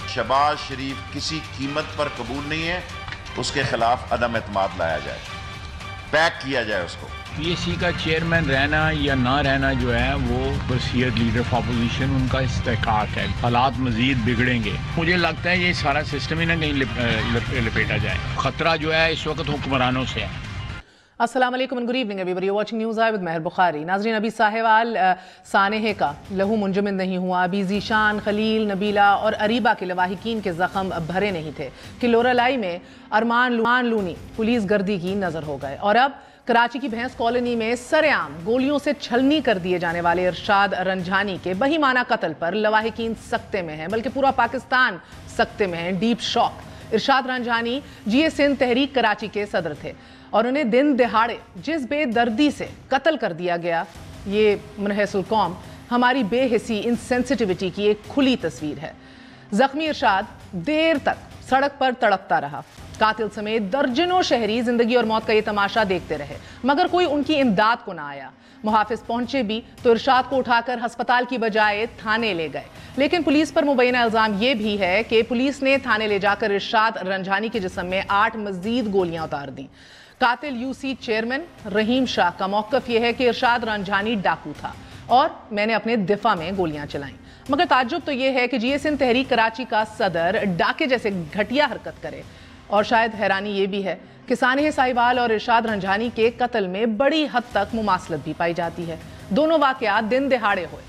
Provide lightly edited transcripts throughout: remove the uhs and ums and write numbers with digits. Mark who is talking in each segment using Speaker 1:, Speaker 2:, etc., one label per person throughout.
Speaker 1: شہباز شریف کسی قیمت پر قبول نہیں ہے، اس کے خلاف عدم اعتماد لایا جائے، پیک کیا جائے اس کو۔
Speaker 2: پی ایس سی کا چیئرمین رہنا یا نہ رہنا جو ہے وہ برسیت لیڈر آف اپوزیشن ان کا استحقاق ہے۔ حالات مزید بگڑیں گے، مجھے لگتا ہے یہ سارا سسٹم ہی نہ کہیں لپیٹا جائے۔ خطرہ جو ہے اس وقت حکمرانوں سے ہے۔
Speaker 3: السلام علیکم and good evening everybody. You're watching News Eye with مہر بخاری۔ ناظرین، ابھی ساہیوال سانحے کا لہو منجمد نہیں ہوا، ابھی ذیشان، خلیل، نبیلہ اور اریبہ کے لواحقین کے زخم بھرے نہیں تھے کہ لورالائی میں ارمان لونی پولیس گردی کی نظر ہو گئے، اور اب کراچی کی بھینس کالونی میں سرعام گولیوں سے چھلنی کر دیے جانے والے ارشاد رنجھانی کے بہیمانہ قتل پر لواحقین سکتے میں ہیں، بلکہ پورا پاکستان سکتے میں ہے۔ ڈیپ شاک۔ ارشاد رنجھانی جی اے سندھ تحریک کراچی کے صدر تھے، اور انہیں دن دہاڑے جس بے دردی سے قتل کر دیا گیا، یہ منحوس القوم ہماری بے حسی انسینسٹیوٹی کی ایک کھلی تصویر ہے۔ زخمی ارشاد دیر تک سڑک پر تڑپتا رہا، قاتل سمیت درجنوں شہری زندگی اور موت کا یہ تماشا دیکھتے رہے، مگر کوئی ان کی امداد کو نہ آیا۔ محافظ پہنچے بھی تو ارشاد کو اٹھا کر ہسپتال کی بجائے تھانے لے گئے، لیکن پولیس پر مبینہ الزام یہ بھی ہے کہ پولیس نے تھانے لے جا کر ارشاد رنجھانی کے جسم میں 8 مزید گولیاں اتار دیں۔ قاتل یو سی چیئرمین رحیم شاہ کا موقف یہ ہے کہ ارشاد رنجھانی ڈاکو تھا اور میں نے اپنے دفاع میں گولیاں چلائیں، مگر تعجب تو یہ ہے کہ جی اے سندھ تحریک کراچی کا صدر ڈاکے جیسے گھٹیا حرکت کرے، اور شاید حیرانی یہ بھی ہے کہ سانحہ ساہیوال اور ارشاد رنجھانی کے قتل میں بڑی حد تک مماثلت بھی پائی جاتی ہے۔ دونوں واقعات دن دہاڑے ہوئے،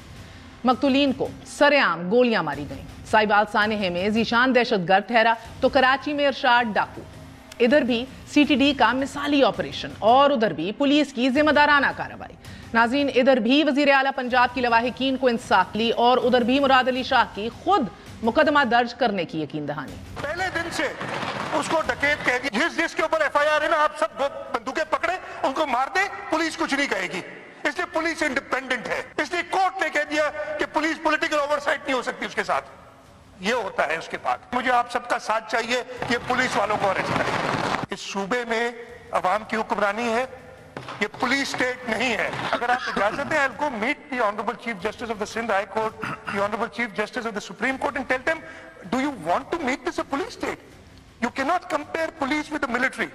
Speaker 3: مقتولین کو سرعام گولیاں ماری گئیں۔ ساہیوال سانحہ میں ذیشان دہشت گرد ٹھہرا تو کراچی میں ارشاد ڈاکو۔ ادھر بھی سی ٹی ڈی کا مثالی آپریشن اور ادھر بھی پولیس کی ذمہ دارانہ کارروائی۔ ناظرین، ادھر بھی وزیر اعلیٰ پنجاب کی لواحقین کو انصاف لی اور ادھر بھی مراد علی شاہ کی خود مقدمہ درج کرنے کی یقین دہانی۔
Speaker 4: پہلے دن سے اس کو ڈکیت کہہ دیا، جس کے اوپر ایف آئی آر ہے نا، آپ سب بندوقیں پکڑے ان کو مار دیں، پولیس کچھ نہیں کہے گی، اس لیے پولیس انڈیپینڈنٹ ہے۔ اس لیے کورٹ نے کہہ دیا کہ پولیس پولیٹیکل اوور سائٹ نہیں ہو سکتی اس کے ساتھ، یہ ہوتا ہے اس کے بعد۔ مجھے آپ سب کا ساتھ چاہیے کہ پولیس والوں کو اریسٹ کریں۔ اس صوبے میں عوام کی حکمرانی ہے، یہ پولیس سٹیٹ نہیں ہے۔ اگر آپ اجازت دیں، I'll go meet the Honorable Chief Justice of the Sindh High Court, the Honorable Chief Justice of the Supreme Court and tell them, do you want to make this a police state? You cannot compare police with the military.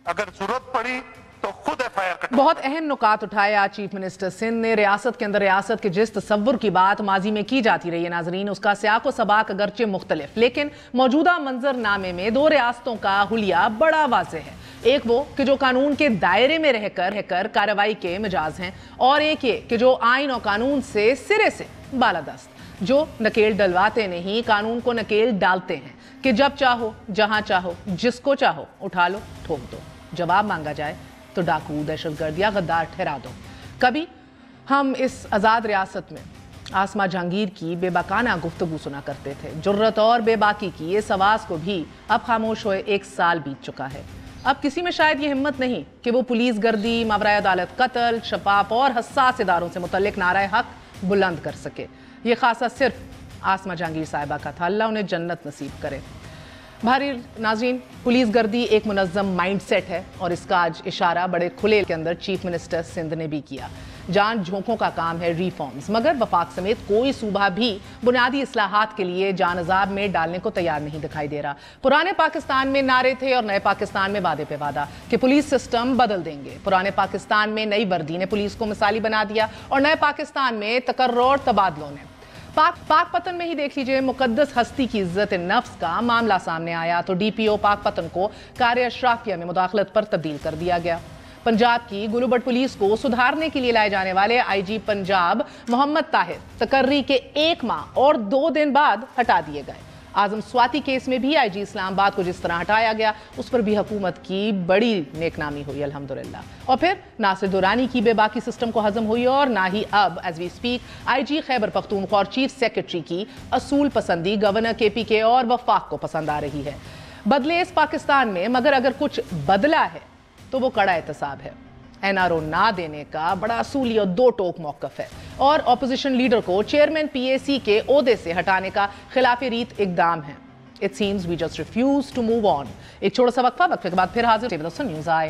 Speaker 4: اگر ضرورت پڑی تو خود F I R کٹا۔
Speaker 3: بہت اہم نکات اٹھایا چیف منسٹر سندھ نے۔ ریاست کے اندر ریاست کے جس تصور کی بات ماضی میں کی جاتی رہی ہے ناظرین، اس کا سیاق و سباق اگرچہ مختلف، لیکن موجودہ منظر نامے میں 2 ریاستوں کا حلیہ بڑا واضح ہے۔ ایک وہ کہ جو قانون کے دائرے میں رہ کر کارروائی کے مجاز ہیں، اور ایک یہ کہ جو آئین و قانون سے سرے سے بالادست، جو نکیل ڈلواتے نہیں، قانون کو نکیل ڈالتے ہیں کہ جب چاہو، جہاں چاہو، جس کو چاہو اٹھا لو، ٹھوک دو، جواب مانگا جائے تو ڈاکو، دہشت گرد یا غدار ٹھہرا دو۔ کبھی ہم اس آزاد ریاست میں آسما جہانگیر کی بے باکانہ گفتگو سنا کرتے تھے، جرت اور بے باکی کی اس آواز کو بھی اب خاموش ہوئے 1 سال بیت چکا ہے۔ اب کسی میں شاید یہ ہمت نہیں کہ وہ پولیس گردی، ماورائے عدالت قتل، شفاف اور حساس اداروں سے متعلق نعرہ حق بلند کر سکے۔ یہ خاصہ صرف آسما جہانگیر صاحبہ کا تھا، اللہ انہیں جنت نصیب کرے۔ بھاری ناظرین، پولیس گردی ایک منظم مائنڈ سیٹ ہے، اور اس کا آج اشارہ بڑے کھلے کے اندر چیف منسٹر سندھ نے بھی کیا۔ جان جھونکوں کا کام ہے ریفارمز، مگر وفاق سمیت کوئی صوبہ بھی بنیادی اصلاحات کے لیے جان عذاب میں ڈالنے کو تیار نہیں دکھائی دے رہا۔ پرانے پاکستان میں نعرے تھے اور نئے پاکستان میں وعدے پہ وعدہ کہ پولیس سسٹم بدل دیں گے۔ پرانے پاکستان میں نئی وردی نے پولیس کو مثالی بنا دیا، اور نئے پاکستان میں تقرر تبادلوں نے۔ پاک پتن میں ہی دیکھ لیجئے، مقدس ہستی کی عزت نفس کا معاملہ سامنے آیا تو ڈی پی او پاک پتن کو کار اشرافیہ میں مداخلت پر تبدیل کر دیا گیا۔ پنجاب کی گلوبٹ پولیس کو سدھارنے کے لیے لائے جانے والے آئی جی پنجاب محمد طاہر تقرری کے 1 ماہ اور 2 دن بعد ہٹا دیے گئے۔ اعظم سواتی کیس میں بھی آئی جی اسلام آباد کو جس طرح ہٹایا گیا، اس پر بھی حکومت کی بڑی نیک نامی ہوئی الحمدللہ۔ اور پھر ناصر دورانی کی بے باکی سسٹم کو ہضم ہوئی، اور نہ ہی اب ایز وی سپیک آئی جی خیبر پختونخوا اور چیف سیکرٹری کی اصول پسندی گورنر کے پی کے اور وفاق کو پسند آ رہی ہے۔ بدلے اس پاکستان میں، مگر اگر کچھ بدلا ہے تو وہ کڑا احتساب ہے۔ این آر او نہ دینے کا بڑا اصولی اور 2 ٹوک موقف ہے، اور اپوزیشن لیڈر کو چیئرمین پی اے سی کے عہدے سے ہٹانے کا خلاف ریت اقدام ہے۔ It seems we just refuse to move on۔ ایک چھوٹا سا وقفے کے بعد پھر حاضر نیوز آئے۔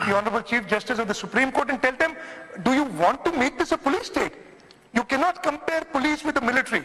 Speaker 4: the Honorable Chief Justice of the Supreme Court, and tell them, do you want to make this a police state? You cannot compare police with the military.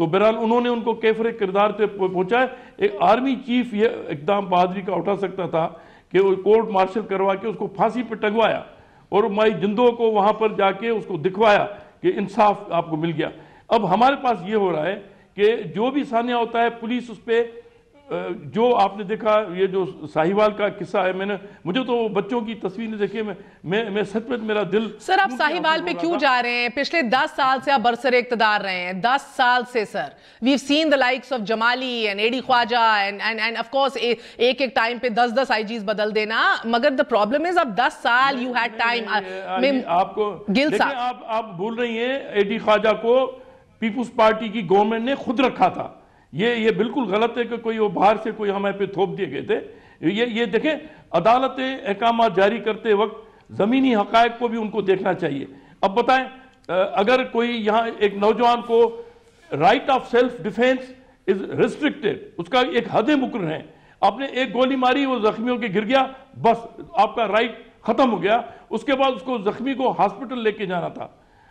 Speaker 5: تو بہرحال انہوں نے ان کو کیفر کردار سے پہنچا ہے. ایک آرمی چیف یہ اقدام بہادری کا اٹھا سکتا تھا کہ وہ کورٹ مارشل کروا کے اس کو پھانسی پہ ٹنگوایا اور مائی جندوں کو وہاں پر جا کے اس کو دکھوایا کہ انصاف آپ کو مل گیا. اب ہمارے پاس یہ ہو رہا ہے کہ جو بھی سانحہ ہوتا ہے پولیس اس پہ جو آپ نے دیکھا یہ جو ساہیوال کا قصہ ہے, مجھے تو بچوں کی تصویریں دیکھیے میں سچ میں میرا دل.
Speaker 3: سر آپ ساہیوال پہ کیوں جا رہے ہیں؟ پچھلے 10 سال سے آپ برسر اقتدار رہے ہیں, 10 سال سے سر. We've seen the likes of Jamali and AD Khwaja and of course ایک ٹائم پہ 10 IGs بدل دینا, مگر the problem is اب 10 سال you had time.
Speaker 5: آپ کو آپ بھول رہی ہیں AD Khwaja کو پیپلز پارٹی کی گورنمنٹ نے خود رکھا تھا. یہ بالکل غلط ہے کہ کوئی وہ باہر سے کوئی ہمیں پہ تھوپ دیے گئے تھے. یہ دیکھیں عدالت احکامات جاری کرتے وقت زمینی حقائق کو بھی ان کو دیکھنا چاہیے. اب بتائیں اگر کوئی یہاں ایک نوجوان کو right of self defence is restricted, اس کا ایک حد مقرر ہے. آپ نے ایک گولی ماری وہ زخمیوں کے گر گیا, بس آپ کا رائٹ ختم ہو گیا. اس کے بعد اس کو زخمی کو ہاسپٹل لے کے جانا تھا.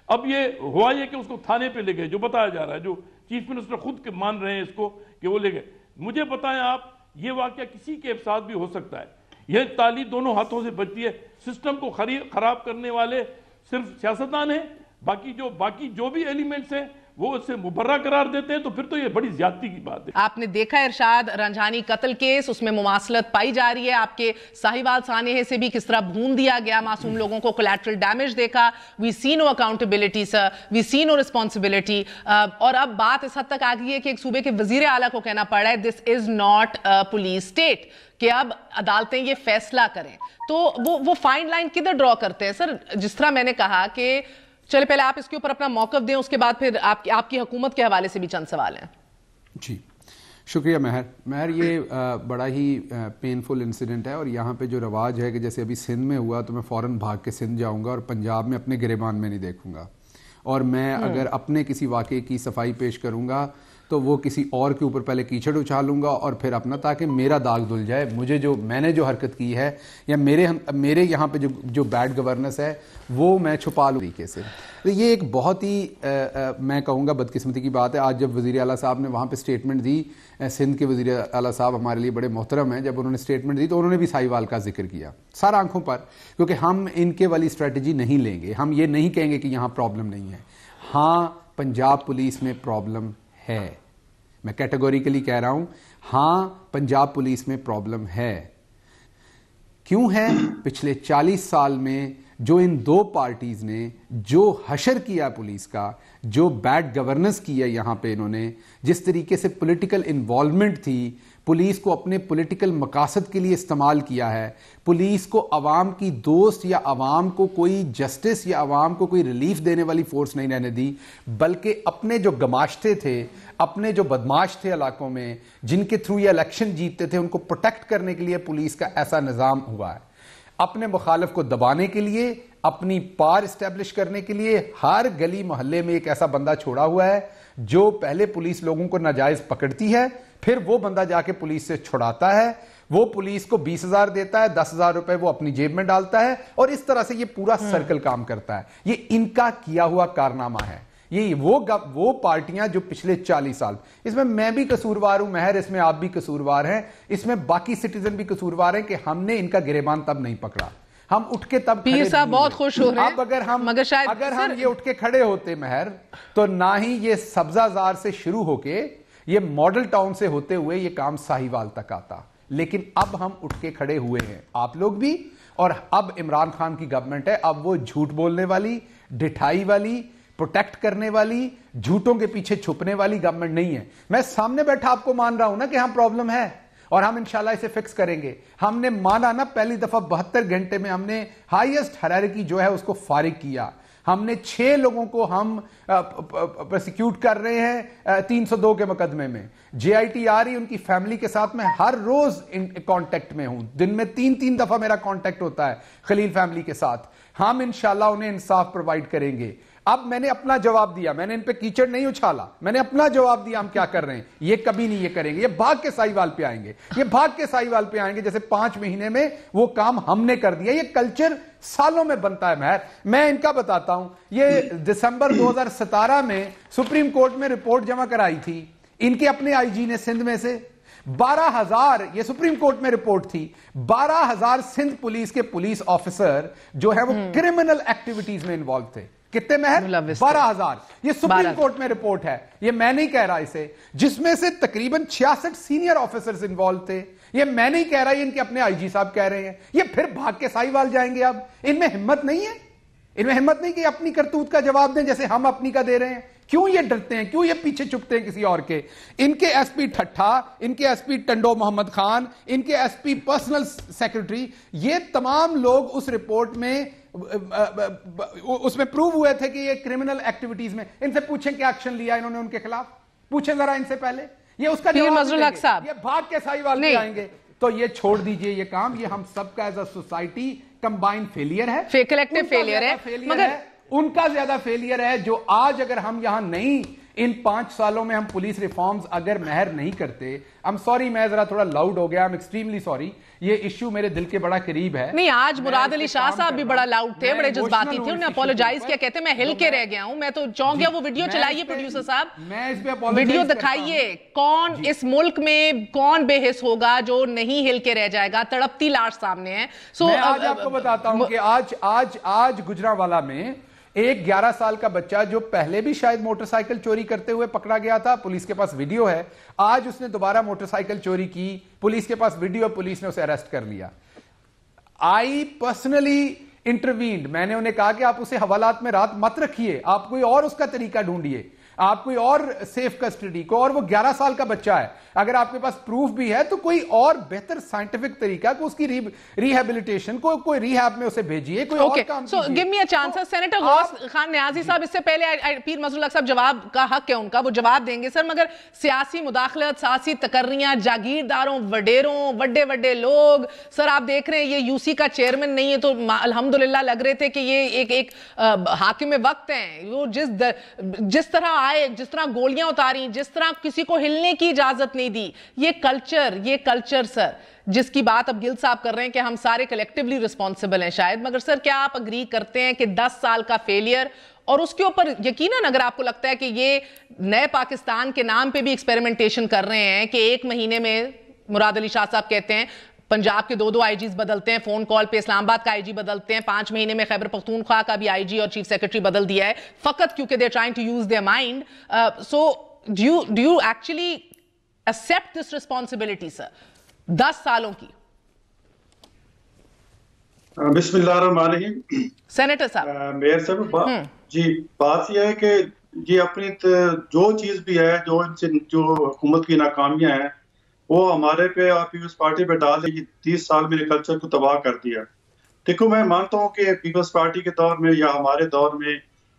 Speaker 5: اب یہ ہوا یہ کہ اس کو تھانے پہ لے گئے, جو بتایا جا رہا ہے, جو چیف منسٹر خود مان رہے ہیں اس کو کہ وہ لے گئے. مجھے بتائیں آپ, یہ واقعہ کسی کے ساتھ بھی ہو سکتا ہے. یہ تالی دونوں ہاتھوں سے بجتی ہے. سسٹم کو خراب کرنے والے صرف سیاستدان ہیں, باقی جو بھی ایلیمنٹس ہیں وہ اسے مبرہ قرار دیتے ہیں, تو پھر تو یہ بڑی زیادتی کی بات ہے.
Speaker 3: آپ نے دیکھا ارشاد رنجھانی قتل کیس, اس میں مماثلت پائی جا رہی ہے. آپ کے ساہیوال سانحے سے بھی کس طرح بھون دیا گیا, معصوم لوگوں کو کولیٹرل ڈیمیج دیکھا. وی سی نو اکاؤنٹیبلٹی سر, وی سی نو رسپانسبلٹی. اور اب بات اس حد تک آ گئی ہے کہ ایک صوبے کے وزیر اعلیٰ کو کہنا پڑ رہا ہے دس از ناٹ پولیس اسٹیٹ, کہ اب عدالتیں یہ فیصلہ کریں. تو وہ فائن لائن کدھر ڈرا کرتے ہیں سر؟ جس طرح میں نے کہا کہ چلے پہلے آپ اس کے اوپر اپنا موقف دیں, اس کے بعد پھر آپ کی حکومت کے حوالے سے بھی چند سوال ہیں.
Speaker 6: جی شکریہ مہر. یہ بڑا ہی پینفل انسیڈنٹ ہے, اور یہاں پہ جو رواج ہے کہ جیسے ابھی سندھ میں ہوا تو میں فوراً بھاگ کے سندھ جاؤں گا اور پنجاب میں اپنے گریبان میں نہیں دیکھوں گا, اور میں اگر اپنے کسی واقعے کی صفائی پیش کروں گا تو وہ کسی اور کے اوپر پہلے کیچڑ اچھالوں گا اور پھر اپنا, تاکہ میرا داغ دھل جائے. میں نے جو حرکت کی ہے یا میرے یہاں پہ جو بیڈ گورننس ہے وہ میں چھپا لوں طریقے سے. یہ ایک بہت ہی میں کہوں گا بدقسمتی کی بات ہے. آج جب وزیر اعلیٰ صاحب نے وہاں پہ سٹیٹمنٹ دی, سندھ کے وزیر اعلیٰ صاحب ہمارے لیے بڑے محترم ہیں, جب انہوں نے سٹیٹمنٹ دی تو انہوں نے بھی ساہیوال کا ذکر کیا سر آنکھوں پر, کیونکہ ہم ان کے والی اسٹریٹجی نہیں لیں گے. ہم یہ نہیں کہیں گے کہ یہاں پرابلم نہیں ہے. ہاں پنجاب پولیس میں پرابلم ہے, میں کیٹیگوریکلی کہہ رہا ہوں, ہاں پنجاب پولیس میں پرابلم ہے. کیوں ہے؟ پچھلے 40 سال میں جو ان دو پارٹیز نے جو حشر کیا پولیس کا, جو بیڈ گورننس کی ہے یہاں پہ انہوں نے, جس طریقے سے پولیٹیکل انوالومنٹ تھی, پولیس کو اپنے پولیٹیکل مقاصد کے لیے استعمال کیا ہے, پولیس کو عوام کی دوست یا عوام کو کوئی جسٹس یا عوام کو کوئی ریلیف دینے والی فورس نہیں رہنے دی, بلکہ اپنے جو گماشتے تھے, اپنے جو بدماش تھے علاقوں میں, جن کے تھرو یہ الیکشن جیتتے تھے, ان کو پروٹیکٹ کرنے کے لیے پولیس کا ایسا نظام ہوا ہے. اپنے مخالف کو دبانے کے لیے, اپنی پار اسٹیبلش کرنے کے لیے ہر گلی محلے میں ایک ایسا بندہ چھوڑا ہوا ہے جو پہلے پولیس لوگوں کو ناجائز پکڑتی ہے, پھر وہ بندہ جا کے پولیس سے چھڑاتا ہے, وہ پولیس کو 20,000 دیتا ہے, 10,000 روپے وہ اپنی جیب میں ڈالتا ہے, اور اس طرح سے یہ پورا سرکل کام کرتا ہے. یہ ان کا کیا ہوا کارنامہ ہے. یہ وہ پارٹیاں جو پچھلے 40 سال, اس میں بھی قصوروار ہوں مہر, اس میں آپ بھی قصوروار ہیں, اس میں باقی سٹیزن بھی قصوروار ہیں کہ ہم نے ان کا گریبان تب نہیں پکڑا, ہم اٹھ کے تب
Speaker 3: پیر صاحب بہت خوش ہو رہے ہیں.
Speaker 6: اب اگر ہم یہ اٹھ کے کھڑے ہوتے مہر, تو نہ ہی یہ سبزہ زار سے شروع ہو کے یہ ماڈل ٹاؤن سے ہوتے ہوئے یہ کام ساہیوال تک آتا. لیکن اب ہم اٹھ کے کھڑے ہوئے ہیں, آپ لوگ بھی, اور اب عمران خان کی گورنمنٹ ہے. اب وہ جھوٹ بولنے والی, ڈٹھائی والی, پروٹیکٹ کرنے والی, جھوٹوں کے پیچھے چھپنے والی گورنمنٹ نہیں ہے. میں سامنے بیٹھا آپ کو مان رہا ہوں نا کہ ہاں پرابلم ہے, اور ہم انشاءاللہ اسے فکس کریں گے. ہم نے مانا نا, پہلی دفعہ 72 گھنٹے میں ہم نے ہائیسٹ ہیرارکی جو ہے اس کو فارغ کیا. ہم نے 6 لوگوں کو ہم پرسیکیوٹ کر رہے ہیں 302 کے مقدمے میں. جے آئی ٹی آ رہی, ان کی فیملی کے ساتھ میں ہر روز کانٹیکٹ میں ہوں, دن میں 3 دفعہ میرا کانٹیکٹ ہوتا ہے خلیل فیملی کے ساتھ. ہم انشاءاللہ انہیں انصاف پرووائڈ کریں گے. اب میں نے اپنا جواب دیا, میں نے ان پہ کیچڑ نہیں اچھالا, میں نے اپنا جواب دیا ہم کیا کر رہے ہیں. یہ کبھی نہیں یہ کریں گے, یہ بھاگ کے سائیوال پہ آئیں گے, یہ بھاگ کے سائیوال پہ آئیں گے جیسے 5 مہینے میں وہ کام ہم نے کر دیا. یہ کلچر سالوں میں بنتا ہے. مہر میں ان کا بتاتا ہوں, یہ دسمبر 2017 میں سپریم کورٹ میں رپورٹ جمع کرائی تھی ان کے اپنے آئی جی نے سندھ میں سے. 12,000 یہ سپریم کورٹ میں رپورٹ تھی, 12,000 سندھ پولیس کے پولیس آفیسر جو ہے وہ کرمنل ایکٹیویٹیز میں انوالو تھے. کتنے مہر؟ 12,000. یہ سپریم کورٹ میں رپورٹ ہے, یہ میں نہیں کہہ رہا اسے, جس میں سے تقریباً 66 سینئر آفیسرز انوالو تھے. یہ میں نہیں کہہ رہا, یہ ان کے اپنے آئی جی صاحب کہہ رہے ہیں. یہ پھر بھاگ کے سائیوال جائیں گے. اب ان میں ہمت نہیں ہے, ان میں ہمت نہیں کہ اپنی کرتوت کا جواب دیں جیسے ہم اپنی کا دے رہے ہیں. کیوں یہ ڈرتے ہیں, کیوں یہ پیچھے چھپتے ہیں کسی اور کے؟ ان کے ایس پی ٹھٹھا, ان کے ایس پی ٹنڈو محمد خان, ان کے ایس پی پرسنل سیکرٹری, یہ تمام لوگ اس رپورٹ میں اس میں پروو ہوئے تھے کہ یہ کرمنل ایکٹیویٹیز میں. ان سے پوچھیں کیا ایکشن لیا انہوں نے ان کے خلاف, پوچھیں ذرا ان سے پہلے. یہ اس کا جواب دیں گے, یہ بھاگ کے سائیوال پہ آئیں گے. تو یہ چھوڑ دیجئے یہ کام, یہ ہم سب کا as a society combine failure ہے,
Speaker 3: کلیکٹیو فیلئر ہے. مگر
Speaker 6: ان کا زیادہ فیلئر ہے جو آج اگر ہم یہاں نہیں, ان 5 سالوں میں ہم پولیس ریفارمز اگر مہر نہیں کرتے. I'm sorry, میں ذرا تھوڑا لاؤڈ ہو گیا, I'm extremely sorry. یہ ایشو میرے دل کے بڑا قریب ہے.
Speaker 3: نہیں, آج مراد علی شاہ صاحب بھی بڑا لاؤڈ تھے, بڑے جذباتی تھے, انہیں اپولوجائز کیا, کہتے میں ہل کے رہ گیا ہوں, میں تو چونک گیا. وہ ویڈیو چلائیے پروڈیوسر صاحب, ویڈیو دکھائیے. کون اس ملک میں کون بے حس ہوگا جو نہیں ہل کے رہ جائے گا؟ تڑپتی لاش سامنے ہے.
Speaker 6: میں آج آپ کو بتاتا ہوں کہ آج گجرانوالہ میں ایک 11 سال کا بچہ جو پہلے بھی شاید موٹر سائیکل چوری کرتے ہوئے پکڑا گیا تھا, پولیس کے پاس ویڈیو ہے, آج اس نے دوبارہ موٹر سائیکل چوری کی, پولیس کے پاس ویڈیو, پولیس نے اسے اریسٹ کر لیا. آئی پرسنلی انٹروینڈ, میں نے انہیں کہا کہ آپ اسے حوالات میں رات مت رکھیے, آپ کوئی اور اس کا طریقہ ڈھونڈیے, آپ کوئی اور سیف کسٹڈی کو, اور وہ 11 سال کا بچہ ہے, اگر آپ کے پاس پروف بھی ہے تو کوئی اور بہتر سائنٹیفک طریقہ کو اس کی ریہیبلیٹیشن کو, کوئی ریہیب میں اسے بھیجیے, کوئی اور کام کیجیے.
Speaker 3: So give me a chance. Senator غوث خان نیازی صاحب, اس سے پہلے پیر مظہر الحق صاحب جواب کا حق ہے ان کا, وہ جواب دیں گے سر, مگر سیاسی مداخلت, سیاسی تقرریاں, جاگیرداروں, وڈیروں, وڈے لوگ, سر آپ دیکھ رہے ہیں یہ یوسی کا چیئرمین نہیں ہے تو الحمدللہ لگ رہے تھے کہ یہ ایک حاکم وقت ہیں, وہ جس طرح آئے, جس طرح گولیاں اتاری, جس طرح کسی کو ہلنے کی اجازت نہیں دی. یہ کلچر سر جس کی بات اب گل صاحب کر رہے ہیں کہ ہم سارے کلیکٹیولی رسپانسبل ہیں شاید, مگر سر کیا آپ اگری کرتے ہیں کہ 10 سال کا فیلئر, اور اس کے اوپر یقیناً اگر آپ کو لگتا ہے کہ یہ نئے پاکستان کے نام پہ بھی ایکسپیریمنٹیشن کر رہے ہیں کہ 1 مہینے میں, مراد علی شاہ صاحب کہتے ہیں پنجاب کے 2 آئی جیز بدلتے ہیں, فون کال پہ اسلام آباد کا آئی جی بدلتے ہیں, 5 مہینے میں خیبر پختونخوا کا بھی آئی جی اور چیف سیکرٹری بدل دیا ہے, فقط کیونکہ they are trying to use their mind. So do you actually accept this responsibility sir 10 سالوں کی؟
Speaker 7: بسم اللہ الرحمن الرحیم.
Speaker 3: سینیٹر صاحب
Speaker 7: میئر صاحب, جی بات یہ ہے کہ یہ اپنی جو چیز بھی ہے, جو حکومت کی ناکامیاں ہیں وہ ہمارے پہ اور پیپلز پارٹی پہ ڈال دیں. 30 سال میں کلچر کو تباہ کر دیا. دیکھو میں مانتا ہوں کہ پیپلز پارٹی کے دور میں یا ہمارے دور میں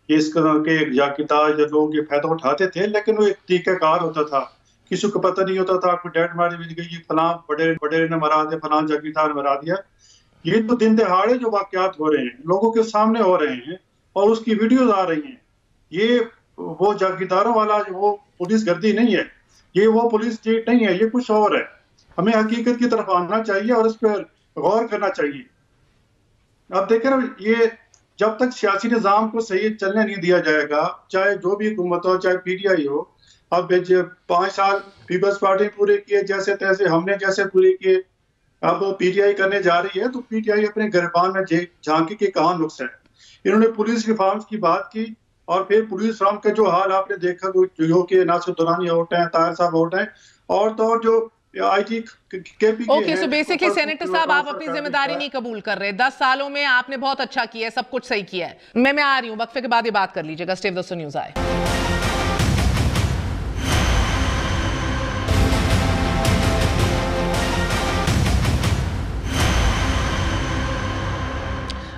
Speaker 7: اس طرح کے یا کتاب یا لوگ یہ فائدہ اٹھاتے تھے, لیکن وہ ایک طریقہ کار ہوتا تھا, کسی کو پتہ نہیں ہوتا تھا, کوئی ڈیڈ ماری مل گئی, فلاں بڑے نے مرا دیا, فلاں جاگیردار نے مرا دیا. یہ تو دن دہاڑے جو واقعات ہو رہے ہیں لوگوں کے سامنے ہو رہے ہیں اور اس کی ویڈیوز آ رہی ہیں. یہ وہ جاگیرداروں والا وہ پولیس گردی نہیں ہے, یہ وہ پولیس اسٹیٹ نہیں ہے, یہ کچھ اور ہے. ہمیں حقیقت کی طرف آنا چاہیے اور اس پر غور کرنا چاہیے. اب دیکھیں نا, یہ جب تک سیاسی نظام کو صحیح چلنے نہیں دیا جائے گا, چاہے جو بھی حکومت ہو, چاہے پی ٹی آئی ہو. اب 5 سال پیپلز پارٹی پورے کیے جیسے تیسے, ہم نے جیسے پورے کیے, اب پی ٹی آئی کرنے جا رہی ہے تو پی ٹی آئی اپنے گریبان میں جھانکی کے کہاں نقص ہے. انہوں نے پولیس ریفارمز کی بات کی اور پھر پولیس ریفارم کا جو حال آپ نے دیکھا جو کہ ناصر درانی آؤٹ ہیں, طاہر صاحب آؤٹ ہیں, اور تو اور جو آئی ٹی کے پی
Speaker 3: اوکے. سو بیسکلی سینیٹر صاحب آپ اپنی ذمہ داری نہیں قبول کر رہے. 10 سالوں میں آپ نے بہت اچھا کیا ہے, سب کچھ صحیح کیا ہے. میں آ رہی ہوں, وقفے کے بعد یہ بات کر لیجیے گا. اسٹیو دوستو نیوز آئے.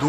Speaker 8: 2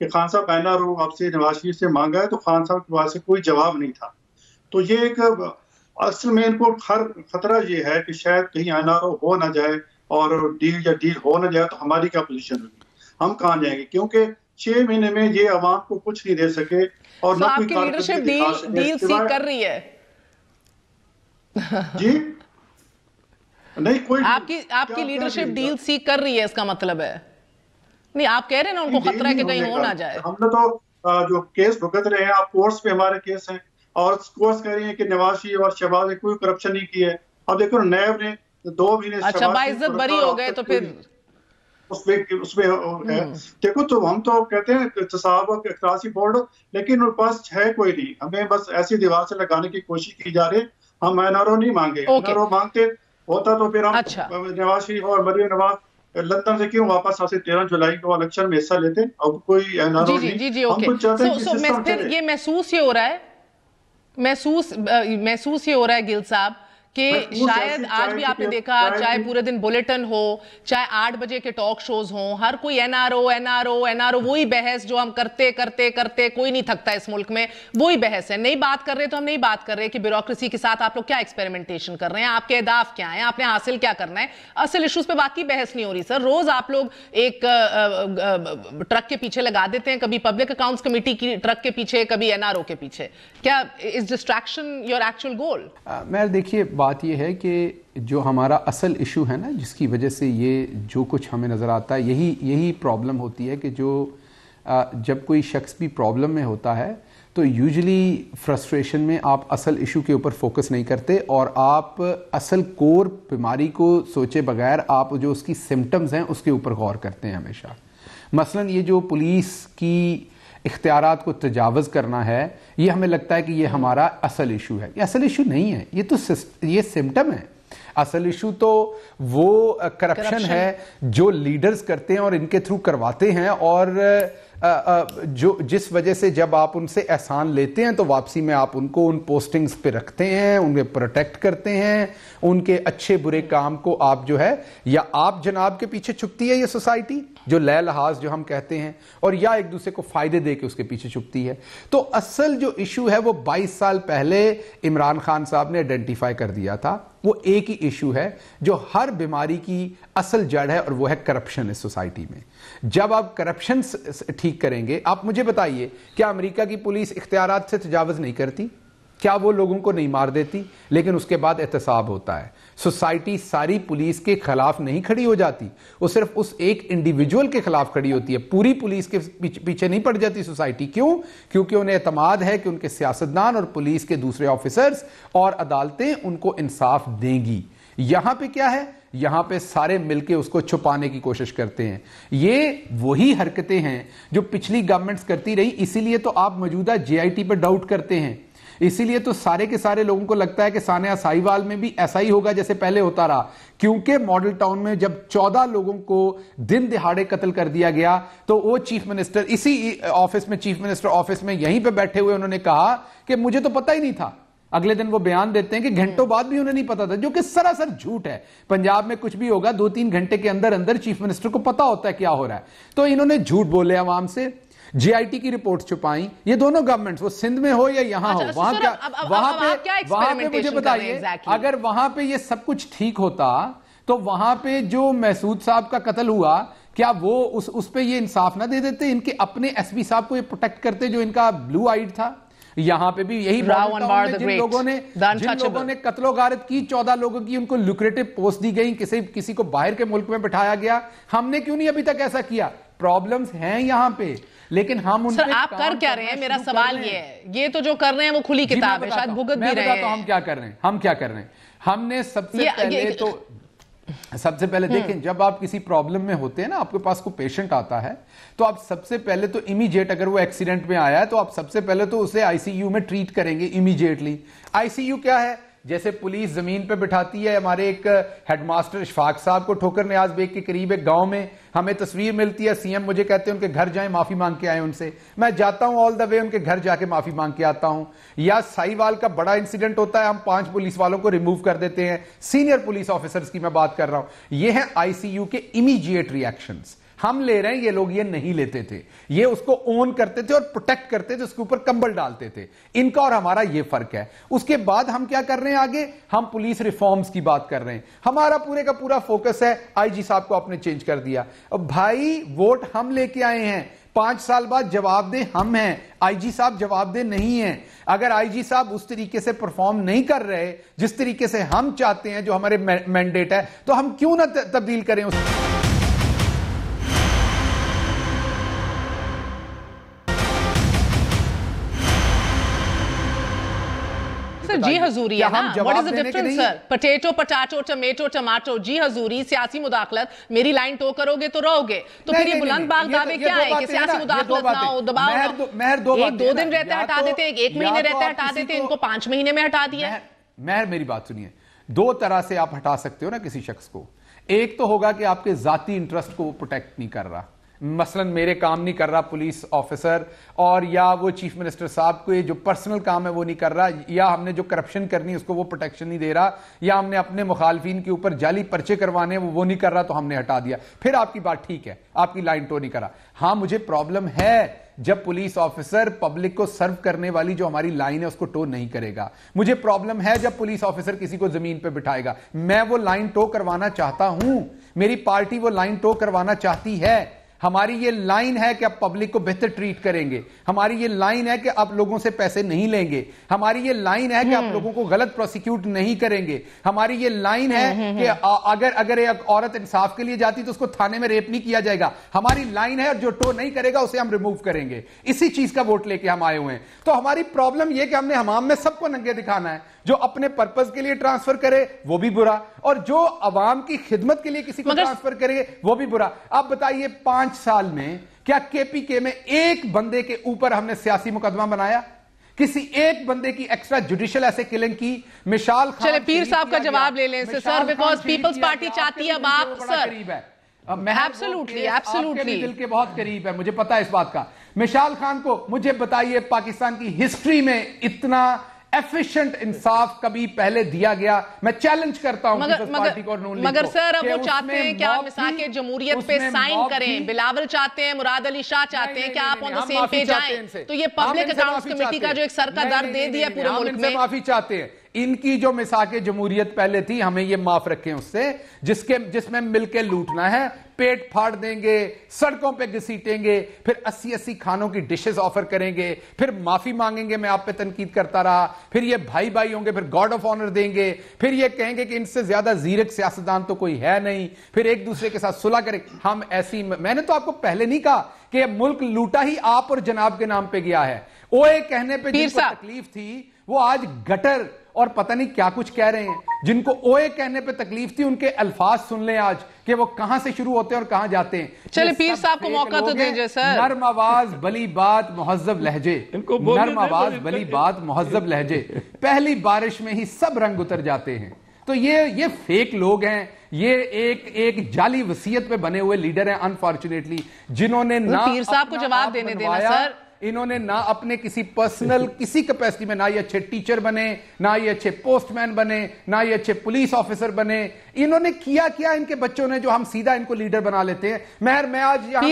Speaker 7: کہ خان صاحب NRO آپ سے نواز شریف سے مانگا ہے، تو خان صاحب کے پاس سے کوئی جواب نہیں تھا. تو یہ ایک اصل میں ان کو خطرہ یہ ہے کہ شاید کہیں NRO ہو نہ جائے اور ڈیل ہو نہ جائے تو ہماری کیا پوزیشن ہوگی، ہم کہاں جائیں گے، کیونکہ 6 مہینے میں یہ عوام کو کچھ نہیں دے سکے اور نہ کوئی
Speaker 3: لیڈرشپ ڈیل سیک کر رہی ہے.
Speaker 7: جی نہیں، کوئی
Speaker 3: آپ کی لیڈرشپ ڈیل سیک کر رہی ہے، اس کا مطلب ہے نہیں آپ کہہ رہے ہیں نا ان کو خطرہ ہے کہ کہیں ہو نہ جائے.
Speaker 7: ہم نے تو جو کیس بھگت رہے ہیں، آپ کورٹس پہ ہمارے کیس ہیں اور کورٹس کہہ رہی ہیں کہ نواز شریف اور شہباز نے کوئی کرپشن نہیں کی ہے. اب دیکھو نیب نے 2 مہینے
Speaker 3: اچھا باعزت بری ہو گئے تو پھر
Speaker 7: اس میں ہے. دیکھو تو ہم تو کہتے ہیں احتساب اور اخلاصی بورڈ، لیکن ان پاس ہے کوئی نہیں. ہمیں بس ایسی دیوار سے لگانے کی کوشش کی جا رہی ہے. ہم NRO نہیں مانگے. NRO مانگتے ہوتا تو پھر ہم نواز شریف اور مریم نواز لندن سے کیوں واپس آتے 13 جولائی کو الیکشن میں حصہ لیتے. اب کوئی NRO نہیں. ہم تو چاہتے ہیں کہ سسٹم چلے.
Speaker 3: یہ محسوس یہ ہو رہا ہے محسوس یہ ہو رہا ہے گل صاحب کہ شاید آج بھی آپ نے دیکھا، چاہے پورے دن بلیٹن ہو، چاہے 8 بجے کے ٹاک شوز ہوں، ہر کوئی NRO وہی بحث جو ہم کرتے کوئی نہیں تھکتا اس ملک میں، وہی بحث ہے. نئی بات کر رہے تو ہم نہیں بات کر رہے کہ بیوروکریسی کے ساتھ آپ لوگ کیا ایکسپیریمنٹیشن کر رہے ہیں، آپ کے اہداف کیا ہیں، آپ نے حاصل کیا کرنا ہے. اصل ایشوز پہ واقعی بحث نہیں ہو رہی سر. روز آپ لوگ ایک ٹرک کے پیچھے لگا دیتے ہیں، کبھی پبلک اکاؤنٹس کمیٹی کی ٹرک کے پیچھے، کبھی NRO کے پیچھے. کیا از ڈسٹریکشن یور ایکچوئل گول؟
Speaker 6: میں دیکھیے بات یہ ہے کہ جو ہمارا اصل ایشو ہے نا، جس کی وجہ سے یہ جو کچھ ہمیں نظر آتا ہے، یہی پرابلم ہوتی ہے کہ جب کوئی شخص بھی پرابلم میں ہوتا ہے تو یوزلی فرسٹریشن میں آپ اصل ایشو کے اوپر فوکس نہیں کرتے اور آپ اصل کور بیماری کو سوچے بغیر آپ جو اس کی سمٹمز ہیں اس کے اوپر غور کرتے ہیں ہمیشہ. مثلا یہ جو پولیس کی اختیارات کو تجاوز کرنا ہے، یہ ہمیں لگتا ہے کہ یہ ہمارا اصل ایشو ہے. یہ اصل ایشو نہیں ہے، یہ سمٹم ہے. اصل ایشو تو وہ کرپشن ہے جو لیڈرز کرتے ہیں اور ان کے تھرو کرواتے ہیں، اور جس وجہ سے جب آپ ان سے احسان لیتے ہیں تو واپسی میں آپ ان کو ان پوسٹنگز پہ رکھتے ہیں، انہیں پروٹیکٹ کرتے ہیں، ان کے اچھے برے کام کو آپ جو ہے یا آپ جناب کے پیچھے چھپتی ہے یہ سوسائٹی جو لے لحاظ جو ہم کہتے ہیں، اور یا ایک دوسرے کو فائدے دے کے اس کے پیچھے چھپتی ہے. تو اصل جو ایشو ہے وہ 22 سال پہلے عمران خان صاحب نے آئیڈینٹیفائی کر دیا تھا. وہ ایک ہی ایشو ہے جو ہر بیماری کی اصل جڑ ہے، اور وہ ہے کرپشن اس سوسائٹی میں. جب آپ کرپشن ٹھیک کریں گے، آپ مجھے بتائیے کیا امریکہ کی پولیس اختیارات سے تجاوز نہیں کرتی؟ کیا وہ لوگوں کو نہیں مار دیتی؟ لیکن اس کے بعد احتساب ہوتا ہے. سوسائٹی ساری پولیس کے خلاف نہیں کھڑی ہو جاتی، وہ صرف اس ایک انڈیویجول کے خلاف کھڑی ہوتی ہے، پوری پولیس کے پیچھے نہیں پڑ جاتی سوسائٹی. کیوں؟ کیونکہ انہیں اعتماد ہے کہ ان کے سیاستدان اور پولیس کے دوسرے آفیسرز اور عدالتیں ان کو انصاف دیں گی. یہاں پہ کیا ہے؟ یہاں پہ سارے مل کے اس کو چھپانے کی کوشش کرتے ہیں. یہ وہی حرکتیں ہیں جو پچھلی گورنمنٹس کرتی رہی. اسی لیے تو آپ موجودہ JIT پہ ڈاؤٹ کرتے ہیں. اسی لیے تو سارے کے سارے لوگوں کو لگتا ہے کہ سانحہ ساہیوال میں بھی ایسا ہی ہوگا جیسے پہلے ہوتا رہا. کیونکہ ماڈل ٹاؤن میں جب 14 لوگوں کو دن دہاڑے قتل کر دیا گیا تو وہ چیف منسٹر اسی آفس میں، چیف منسٹر آفس میں یہیں پہ بیٹھے ہوئے انہوں نے کہا کہ مجھے تو پتہ ہی نہیں تھا. اگلے دن وہ بیان دیتے ہیں کہ گھنٹوں بعد بھی انہیں نہیں پتا تھا، جو کہ سراسر جھوٹ ہے. پنجاب میں کچھ بھی ہوگا 2-3 گھنٹے کے اندر چیف منسٹر کو پتا ہوتا ہے کیا ہو رہا ہے. تو انہوں نے جھوٹ بولے عوام سے، JIT کی رپورٹ چھپائیں. یہ دونوں گورنمنٹس، وہ سندھ میں ہو یا یہاں ہو، وہاں پہ مجھے بتائیے اگر وہاں پہ یہ سب کچھ ٹھیک ہوتا تو وہاں پہ جو محسود صاحب کا قتل ہوا، کیا وہ اس پہ یہ انصاف نہ دے دیتے؟ ان کے اپنے SP صاحب کو یہ پروٹیکٹ کرتے جو ان کا بلو آئیڈ تھا. یہاں پہ بھی یہی جن لوگوں نے قتل و غارت کی، 14 لوگوں کی ان کو لوکریٹو پوسٹ دی گئی، کسی کو باہر کے ملک میں بٹھایا گیا. ہم نے کیوں نہیں ابھی تک ایسا کیا؟ پرابلمز ہیں یہاں پہ، لیکن ہم ان
Speaker 3: پہ آپ کر کیا رہے ہیں؟ میرا سوال یہ ہے، یہ تو جو کر رہے ہیں وہ کھلی کتاب ہے، شاید بھگت بھی رہے ہیں.
Speaker 6: ہم کیا کر رہے ہیں؟ ہم نے سب سے پہلے دیکھیں، جب آپ کسی پرابلم میں ہوتے ہیں نا، آپ کے پاس کوئی پیشنٹ آتا ہے تو آپ سب سے پہلے تو امیجیٹ، اگر وہ ایکسیڈنٹ میں آیا ہے تو آپ سب سے پہلے تو اسے ICU میں ٹریٹ کریں گے امیجیٹلی. ICU کیا ہے؟ جیسے پولیس زمین پہ بٹھاتی ہے. ہمارے ایک ہیڈ ماسٹر اشفاق صاحب کو ٹھوکر نیاز بیگ کے قریب ایک گاؤں میں ہمیں تصویر ملتی ہے، CM مجھے کہتے ہیں ان کے گھر جائیں، معافی مانگ کے آئیں ان سے. میں جاتا ہوں آل دا وے ان کے گھر جا کے معافی مانگ کے آتا ہوں. یا ساہیوال کا بڑا انسیڈنٹ ہوتا ہے، ہم 5 پولیس والوں کو ریموو کر دیتے ہیں، سینئر پولیس آفیسرز کی میں بات کر رہا ہوں. یہ ہیں ICU کے امیجیٹ ریئیکشنز. ہم لے رہے ہیں, یہ لوگ یہ نہیں لیتے تھے, یہ اس کو اون کرتے تھے اور پروٹیکٹ کرتے تھے, اس کے اوپر کمبل ڈالتے تھے. ان کا اور ہمارا یہ فرق ہے. اس کے بعد ہم کیا کر رہے ہیں آگے, ہم پولیس ریفارمز کی بات کر رہے ہیں. ہمارا پورے کا پورا فوکس ہے, آئی جی صاحب کو آپ نے چینج کر دیا. بھائی ووٹ ہم لے کے آئے ہیں, 5 سال بعد جواب دے ہم ہیں, آئی جی صاحب جواب دے نہیں ہیں. اگر آئی جی صاحب اس طریقے سے پرفارم نہیں کر رہے جس طریقے سے ہم چاہتے ہیں, جو ہمارے مینڈیٹ ہے, تو ہم کیوں نہ تبدیل کریں اس
Speaker 3: جی حضوری ہے نا. What is the difference sir? Potato, potato, tomato, tomato. جی حضوری, سیاسی مداخلت, میری لائن ٹو کرو گے تو رہو گے. تو پھر یہ بلند باغ دعوے کیا ہے کہ سیاسی مداخلت نہ ہو, دباؤ نہ ہو. ایک 2 دن رہتا ہے ہٹا دیتے, ایک مہینے رہتا ہے ہٹا دیتے, ان کو 5 مہینے میں ہٹا دیا.
Speaker 6: مہر میری بات سنیے, 2 طرح سے آپ ہٹا سکتے ہو نا کسی شخص کو. ایک تو ہوگا کہ آپ کے ذاتی انٹرسٹ کو وہ پروٹیکٹ نہیں کر رہا, مثلا میرے کام نہیں کر رہا پولیس آفیسر, اور یا وہ چیف منسٹر صاحب کو جو پرسنل کام ہے وہ نہیں کر رہا, یا ہم نے جو کرپشن کرنی اس کو وہ پروٹیکشن نہیں دے رہا, یا ہم نے اپنے مخالفین کے اوپر جعلی پرچے کروانے وہ نہیں کر رہا, تو ہم نے ہٹا دیا. پھر آپ کی بات ٹھیک ہے, آپ کی لائن ٹو نہیں کر رہا. ہاں مجھے پرابلم ہے جب پولیس آفیسر پبلک کو سرو کرنے والی جو ہماری لائن ہے اس کو ٹو نہیں کرے گا. مجھے پرابلم ہے جب پولیس آفیسر کسی کو زمین پہ بٹھائے گا. میں وہ لائن ٹو کروانا چاہتا ہوں, میری پارٹی وہ لائن ٹو کروانا چاہتی ہے. ہماری یہ لائن ہے کہ اب پبلک کو بہتر ٹریٹ کریں گے, ہماری یہ لائن ہے کہ اب لوگوں سے پیسے نہیں لیں گے, ہماری یہ لائن ہے کہ اب لوگوں کو غلط پروسیکیوٹ نہیں کریں گے, ہماری یہ لائن ہے کہ اگر ایک عورت انصاف کے لیے جاتی تو اس کو تھانے میں ریپ نہیں کیا جائے گا. ہماری لائن ہے, اور جو ٹو نہیں کرے گا اسے ہم ریموو کریں گے. اسی چیز کا ووٹ لے کے ہم آئے ہوئے ہیں. تو ہماری پرابلم یہ کہ ہم نے حمام میں سب کو ننگے دکھانا ہے. جو اپنے پرپز کے لیے ٹرانسفر کرے وہ بھی برا, اور جو عوام کی خدمت کے لیے کسی کو ٹرانسفر کرے وہ بھی برا. آپ بتائیے 5 سال میں کیا کے پی کے میں ایک بندے کے اوپر ہم نے سیاسی مقدمہ بنایا؟ کسی ایک بندے کی ایکسٹرا جوڈیشل ایسے کلنگ کی؟ مشال خان,
Speaker 3: چلے پیر صاحب کا جواب لے لیں سر, بیکاز پیپلز پارٹی چاہتی ہے اب آپ سر.
Speaker 6: ایبسولوٹلی دل کے بہت قریب ہے, مجھے پتا ہے اس بات کا. مشال خان کو مجھے بتائیے پاکستان کی ہسٹری میں اتنا ایفیشنٹ انصاف کبھی پہلے دیا گیا؟ میں چیلنج کرتا ہوں پیپلز پارٹی کو اور نون لیگ کو.
Speaker 3: مگر سر اب وہ چاہتے ہیں کہ آپ مساق جمہوریت پہ سائن کریں, بلاول چاہتے ہیں, مراد علی شاہ چاہتے ہیں کہ آپ آن دا سیم پیج آئیں. تو یہ پبلک اکاؤنٹس کمیٹی کا جو ایک سر کا درد دے دیا پورے ملک میں,
Speaker 6: معافی چاہتے ہیں. ان کی جو مساق جمہوریت پہلے تھی ہمیں یہ معاف رکھیں اس سے, جس میں مل کے لوٹنا ہے, پیٹ پھاڑ دیں گے, سڑکوں پہ گھسیٹیں گے, پھر 80 کھانوں کی ڈشز آفر کریں گے, پھر معافی مانگیں گے میں آپ پہ تنقید کرتا رہا, پھر یہ بھائی بھائی ہوں گے, پھر گاڈ آف آنر دیں گے, پھر یہ کہیں گے کہ ان سے زیادہ زیرک سیاستدان تو کوئی ہے نہیں, پھر ایک دوسرے کے ساتھ صلح کریں. ہم ایسی, میں نے تو آپ کو پہلے نہیں کہا کہ ملک لوٹا ہی آپ اور جناب کے نام پہ گیا ہے. اوے کہنے پہ جن کو تکلیف تھی وہ آج گٹر اور پتہ نہیں کیا کچھ کہہ رہے ہیں. جن کو اوے کہنے پہ تکلیف تھی ان کے الفاظ سن لیں آج کہ وہ کہاں سے شروع ہوتے ہیں اور کہاں جاتے ہیں.
Speaker 3: چلے پیر صاحب کو موقع تو دیجئے سر.
Speaker 6: نرم آواز بلی بات مہذب لہجے, نرم آواز بلی بات مہذب لہجے, پہلی بارش میں ہی سب رنگ اتر جاتے ہیں. تو یہ فیک لوگ ہیں, یہ ایک جعلی وصیت پہ بنے ہوئے لیڈر ہیں انفارچونیٹلی, جنہوں نے نہ
Speaker 3: پیر صاحب کو جواب دینے دینا سر.
Speaker 6: انہوں نے نہ اپنے کسی پرسنل کسی کیپیسٹی میں, نہ یہ اچھے ٹیچر بنے, نہ یہ اچھے پوسٹ مین بنے, نہ یہ اچھے پولیس آفیسر بنے. انہوں نے کیا ان کے بچوں نے جو ہم سیدھا ان کو لیڈر بنا لیتے ہیں. میں آج یہاں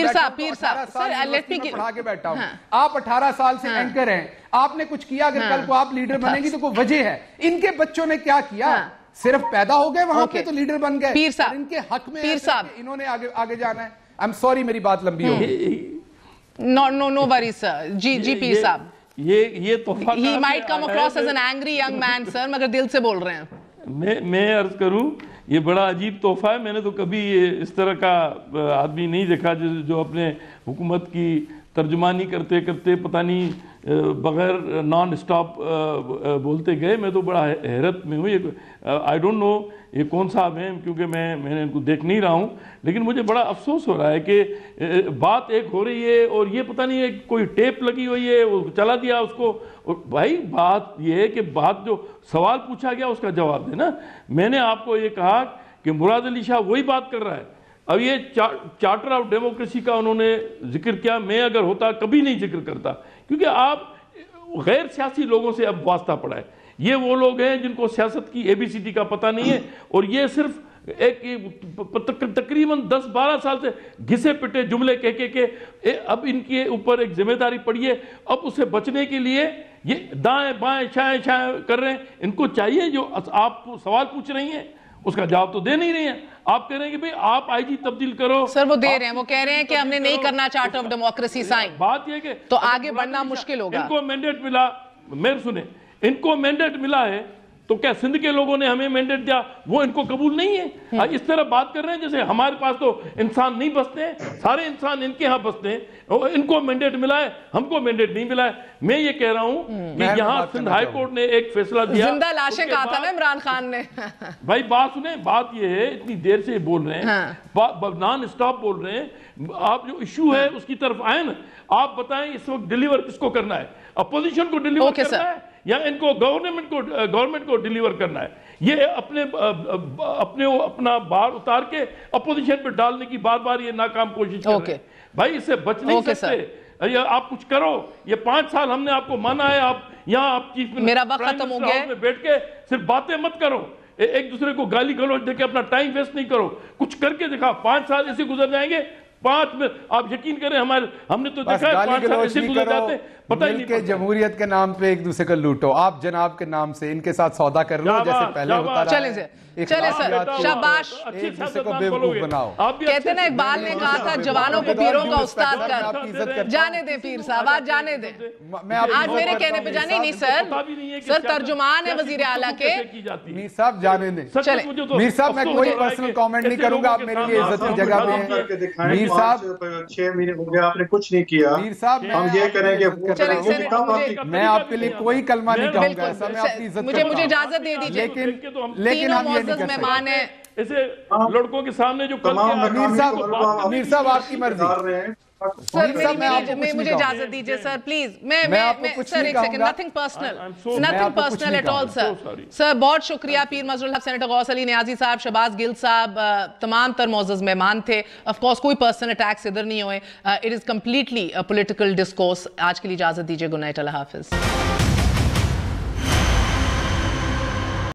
Speaker 6: پڑھا کے بیٹھا ہوں, آپ 18 سال سے اینکر ہیں, آپ نے کچھ کیا, اگر کل کو آپ لیڈر بنیں گی تو کوئی وجہ ہے. ان کے بچوں نے کیا کیا؟ صرف پیدا ہو گئے وہاں پہ تو لیڈر بن گئے. ان کے حق میں انہوں نے آگے جانا ہے. I'm sorry میری بات لمبی ہو گئی.
Speaker 3: No worry sir. جی پیر صاحب,
Speaker 5: یہ تحفہ
Speaker 3: he might come across as an angry young man sir, مگر دل سے بول رہے ہیں.
Speaker 5: میں عرض کروں یہ بڑا عجیب تحفہ ہے. میں نے تو کبھی اس طرح کا آدمی نہیں دیکھا جو اپنے حکومت کی ترجمانی کرتے پتہ نہیں بغیر نان اسٹاپ بولتے گئے. میں تو بڑا حیرت میں ہوں. آئی ڈونٹ نو یہ کون صاحب ہیں, کیونکہ میں نے ان کو دیکھ نہیں رہا ہوں, لیکن مجھے بڑا افسوس ہو رہا ہے کہ بات ایک ہو رہی ہے اور یہ پتہ نہیں ہے کوئی ٹیپ لگی ہوئی ہے, وہ چلا دیا اس کو. اور بھائی بات یہ ہے کہ بات جو سوال پوچھا گیا اس کا جواب دے نا. میں نے آپ کو یہ کہا کہ مراد علی شاہ وہی بات کر رہا ہے. اب یہ چارٹر آف ڈیموکریسی کا انہوں نے ذکر کیا, میں اگر ہوتا کبھی نہیں ذکر کرتا, کیونکہ آپ غیر سیاسی لوگوں سے اب واسطہ پڑا ہے. یہ وہ لوگ ہیں جن کو سیاست کی ABCD کا پتہ نہیں ہے, اور یہ صرف ایک تقریباً 10-12 سال سے گھسے پٹے جملے کہہ کے اب ان کے اوپر ایک ذمہ داری پڑی ہے. اب اسے بچنے کے لیے یہ دائیں بائیں چھائیں کر رہے ہیں. ان کو چاہیے جو آپ سوال پوچھ رہی ہیں اس کا جواب تو دے نہیں رہے ہیں. آپ کہہ رہے ہیں کہ بھئی آپ آئی جی تبدیل کرو.
Speaker 3: سر وہ دے رہے ہیں, وہ کہہ رہے ہیں کہ ہم نے نہیں کرنا چارٹر آف ڈیموکریسی سائن.
Speaker 5: بات یہ کہ
Speaker 3: تو آگے بڑھنا مشکل ہوگا.
Speaker 5: ان کو مینڈیٹ ملا, میرے سنیں, ان کو مینڈیٹ ملا ہے تو کیا سندھ کے لوگوں نے ہمیں مینڈیٹ دیا وہ ان کو قبول نہیں ہے؟ اس طرح بات کر رہے ہیں جیسے ہمارے پاس تو انسان نہیں بستے ہیں, سارے انسان ان کے ہاں بستے ہیں. ان کو مینڈیٹ ملا ہے, ہم کو مینڈیٹ نہیں ملا ہے. میں یہ کہہ رہا ہوں کہ یہاں سندھ ہائی کورٹ نے ایک فیصلہ دیا.
Speaker 3: زندہ لاشیں کہا تھا نا عمران خان نے.
Speaker 5: بھائی بات سنیں, بات یہ ہے اتنی دیر سے بول رہے ہیں, نان اسٹاپ بول رہے ہیں. آپ جو ایشو ہے اس کی طرف آئیں نا, آپ بتائیں اس وقت ڈیلیور کس کو کرنا ہے؟ اپوزیشن کو ڈیلیور کرنا ہے یا ان کو گورنمنٹ کو ڈیلیور کرنا ہے؟ یہ اپنا بار اتار کے اپوزیشن پہ ڈالنے کی بار بار یہ ناکام کوشش کر رہے ہیں. بھائی اس سے بچ نہیں سکتے. آپ کچھ کرو. یہ 5 سال ہم نے آپ کو مانا ہے, آپ یہاں آپ چیف منسٹر میں بیٹھ کے صرف باتیں مت کرو, ایک دوسرے کو گالی گلوچ دے کے اپنا ٹائم ویسٹ نہیں کرو. کچھ کر کے دکھا. 5 سال ایسے گزر جائیں گے, 5 میں آپ یقین کریں ہم نے تو دیکھا ہے 5 سال ایسے گزر جاتے ہیں, پتہ ہی نہیں.
Speaker 6: ملک جمہوریت کے نام پہ ایک دوسرے کو لوٹو, آپ جناب کے نام سے ان کے ساتھ سودا کر لو جیسے پہلے ہوتا رہا.
Speaker 3: چلے سر, شاباش.
Speaker 6: ایک دوسرے کو بیوقوف بناؤ.
Speaker 3: کہتے ہیں اقبال نے کہا تھا جوانوں کو پیروں کا استاد کر. جانے دیں پیر صاحب, آج جانے دیں. آج میرے کہنے پہ جانے نہیں سر ترجمان ہے وزیر اعلیٰ کے.
Speaker 6: میر صاحب جانے دیں. میر صاحب میں کوئی پرسنل کامنٹ نہیں کروں گا, آپ میرے لیے عزت کی جگہ پہ ہیں. میر صاحب
Speaker 7: 6 مہینے ہو گیا آپ نے کچھ نہیں کیا.
Speaker 6: میر صاحب
Speaker 7: ہم یہ کریں گے
Speaker 6: میں آپ کے لیے کوئی کلمہ نہیں کہوں گا, ایسا میں آپ کی عزت کرتا ہوں.
Speaker 3: مجھے اجازت دے دیجئے.
Speaker 6: لیکن ہم یہ نہیں کر سکتے.
Speaker 5: ایسے لڑکوں کے سامنے جو
Speaker 6: میر صاحب آپ کی مرضی.
Speaker 3: سر مجھے اجازت دیجئے سر پلیز. میں سر ایک second, nothing personal at all سر. سر بہت شکریہ. پیر مظہر الحق, سینیٹر غوث علی نیازی صاحب, شہباز گل صاحب, تمام تر معزز مہمان تھے. آف کورس کوئی پرسنل اٹیکس ادھر نہیں ہوئے. It is completely political discourse. آج کے لیے اجازت دیجئے. گڈ نائٹ, اللہ حافظ.